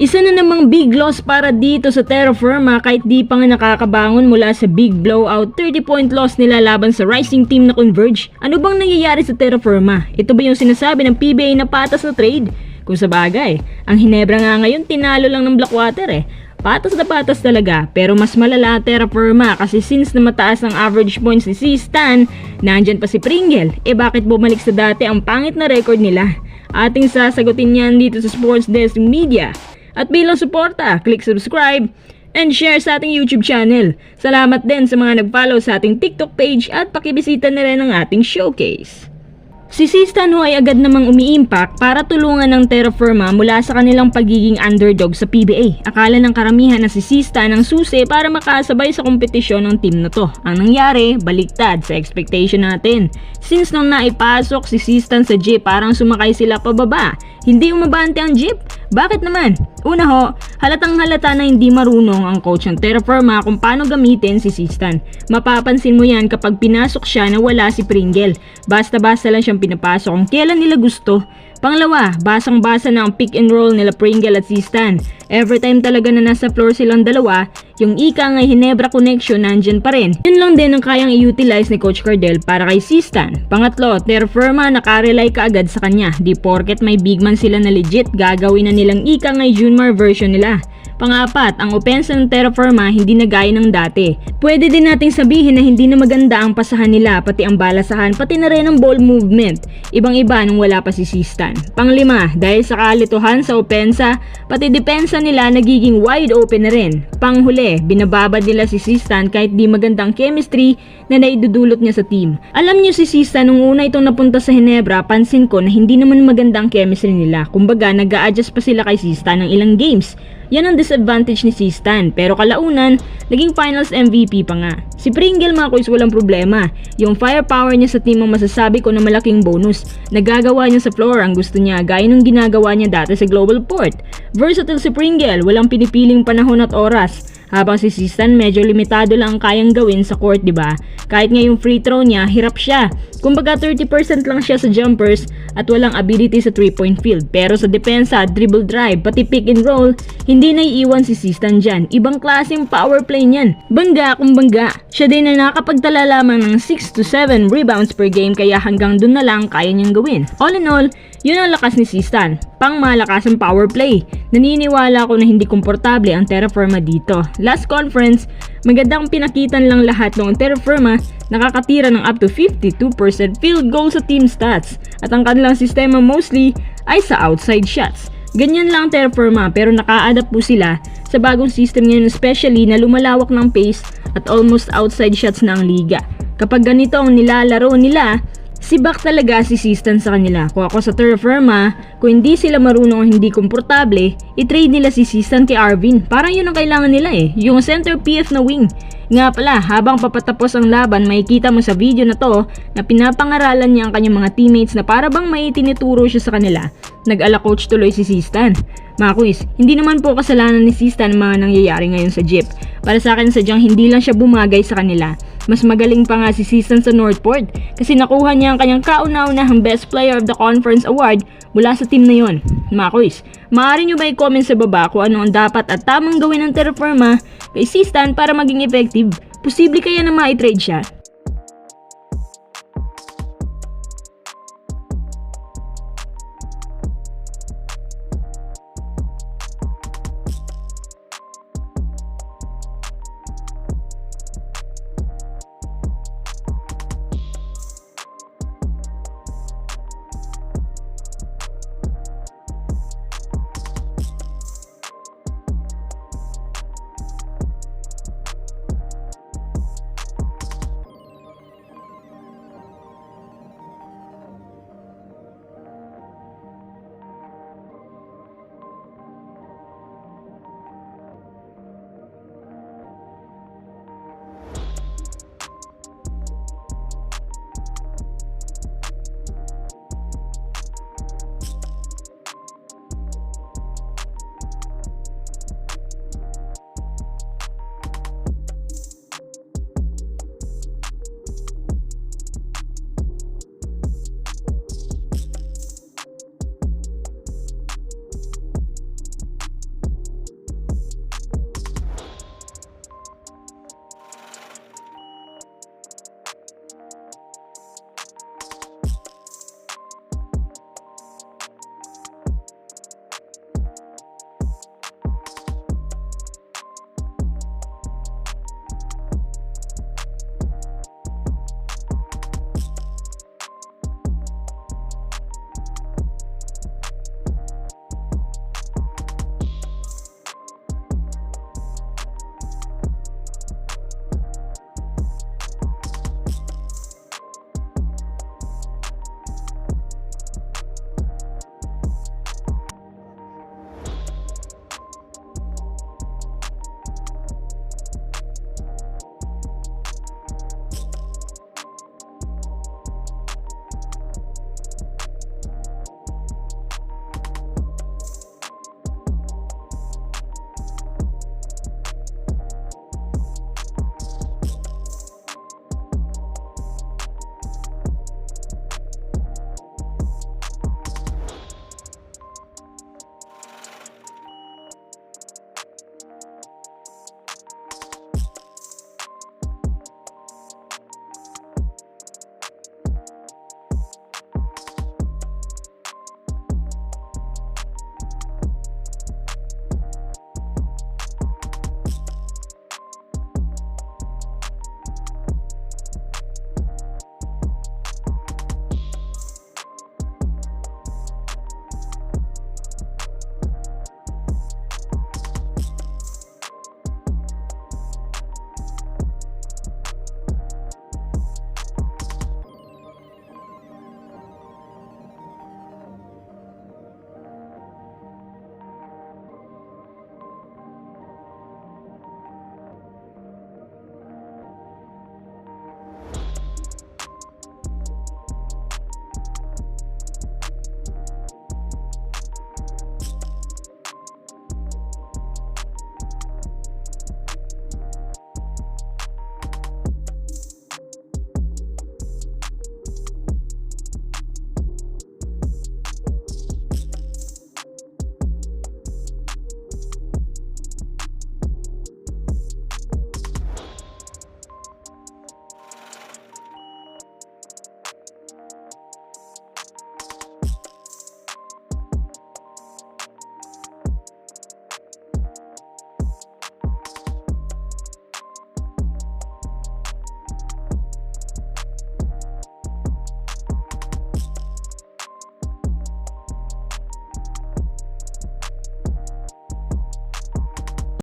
Isa na namang big loss para dito sa Terra Firma kahit di pa nga nakakabangon mula sa big blowout 30-point loss nila laban sa rising team na Converge. Ano bang nangyayari sa Terra Firma? Ito ba yung sinasabi ng PBA na patas na trade? Kung sa bagay, ang Hinebra nga ngayon tinalo lang ng Blackwater eh. Patas na patas talaga, pero mas malala Terra Firma kasi since na mataas ang average points ni C-Stan, nandyan pa si Pringle. Bakit bumalik sa dati ang pangit na record nila? Ating sasagutin yan dito sa Sports Desk Media. At bilang suporta, click subscribe and share sa ating YouTube channel. Salamat din sa mga nag-follow sa ating TikTok page at pakibisita na rin ang ating showcase. Si C-Stan ay agad namang umi-impact para tulungan ng Terra Firma mula sa kanilang pagiging underdog sa PBA. Akala ng karamihan na si C-Stan ang susi para makasabay sa kompetisyon ng team na to. Ang nangyari, baliktad sa expectation natin. Since nung naipasok si C-Stan sa jeep, parang sumakay sila pababa. Hindi umabante ang jeep. Bakit naman? Una ho, halatang halata na hindi marunong ang coach ng Terra Firma kung paano gamitin si C-Stan. Mapapansin mo yan kapag pinasok siya na wala si Pringle. Basta-basta lang siyang pinapasok kung kailan nila gusto. Pangalawa, basang-basa na ang pick and roll nila Pringle at C-Stan. Every time talaga na nasa floor silang dalawa, yung ika ngay Hinebra connection nandyan pa rin. Yun lang din ang kayang i-utilize ni Coach Cardell para kay C-Stan. Pangatlo, Terra Firma nakarely kaagad sa kanya. Di porket may big man sila na legit, gagawin na nilang ika ngay Junmar version nila. Pang-apat, ang opensa ng Terra Firma hindi na gaya ng dati. Pwede din nating sabihin na hindi na maganda ang pasahan nila, pati ang balasahan, pati na rin ang ball movement. Ibang-iba nung wala pa si C-Stan. Pang-lima, dahil sa kalituhan sa opensa, pati depensa nila nagiging wide open na rin. Panghuli, binababad nila si C-Stan kahit di magandang chemistry na naidudulot niya sa team. Alam niyo si C-Stan nung una itong napunta sa Hinebra, pansin ko na hindi naman magandang chemistry nila. Kumbaga, nag-a-adjust pa sila kay C-Stan ng ilang games. Yan ang disadvantage ni C-Stan, pero kalaunan, naging finals MVP pa nga. Si Pringle mga kuys walang problema. Yung firepower niya sa team ang masasabi ko na malaking bonus. Nagagawa niya sa floor ang gusto niya gaya ng ginagawa niya dati sa Global Port. Versatile si Pringle, walang pinipiling panahon at oras. Habang si C-Stan medyo limitado lang ang kayang gawin sa court, diba? Kahit nga yung free throw niya, hirap siya. Kumbaga 30% lang siya sa jumpers at walang ability sa 3-point field. Pero sa depensa, dribble drive, pati pick and roll, hindi naiiwan si C-Stan dyan. Ibang klaseng power play niyan. Bangga kung bangga. Siya din na nakapagtala lamang ng 6 to 7 rebounds per game kaya hanggang dun na lang kaya niyang gawin. All in all, yun ang lakas ni C-Stan. Pang malakas ang power play. Naniniwala ako na hindi komportable ang Terra Firma dito. Last conference, magandang pinakitan lang lahat ng Terra Firma, nakakatira ng up to 52% field goal sa team stats. At ang kanilang sistema mostly ay sa outside shots. Ganyan lang Terra Firma pero naka-adapt po sila sa bagong system ngayon, especially na lumalawak ng pace at almost outside shots na ang liga. Kapag ganito ang nilalaro nila, sibak talaga si C-Stan sa kanila. Kung ako sa Terra Firma, kung hindi sila marunong o hindi komportable, i-trade nila si C-Stan kay Arvin. Parang yun ang kailangan nila eh, yung center PF na wing. Nga pala, habang papatapos ang laban, makikita mo sa video na to na pinapangaralan niya ang kanyang mga teammates na para bang may tinituro siya sa kanila. Nag-ala coach tuloy si C-Stan. Mga quiz, hindi naman po kasalanan ni C-Stan ang mga nangyayari ngayon sa jeep. Para sa akin sadyang hindi lang siya bumagay sa kanila. Mas magaling pa nga si C-Stan sa Northport kasi nakuha niya ang kanyang kauna-unahang Best Player of the Conference Award mula sa team na yon. Mga quiz, maaari nyo ba i-comment sa baba kung ano ang dapat at tamang gawin ng Terra Firma kay C-Stan para maging effective? Posible kaya na ma-trade siya?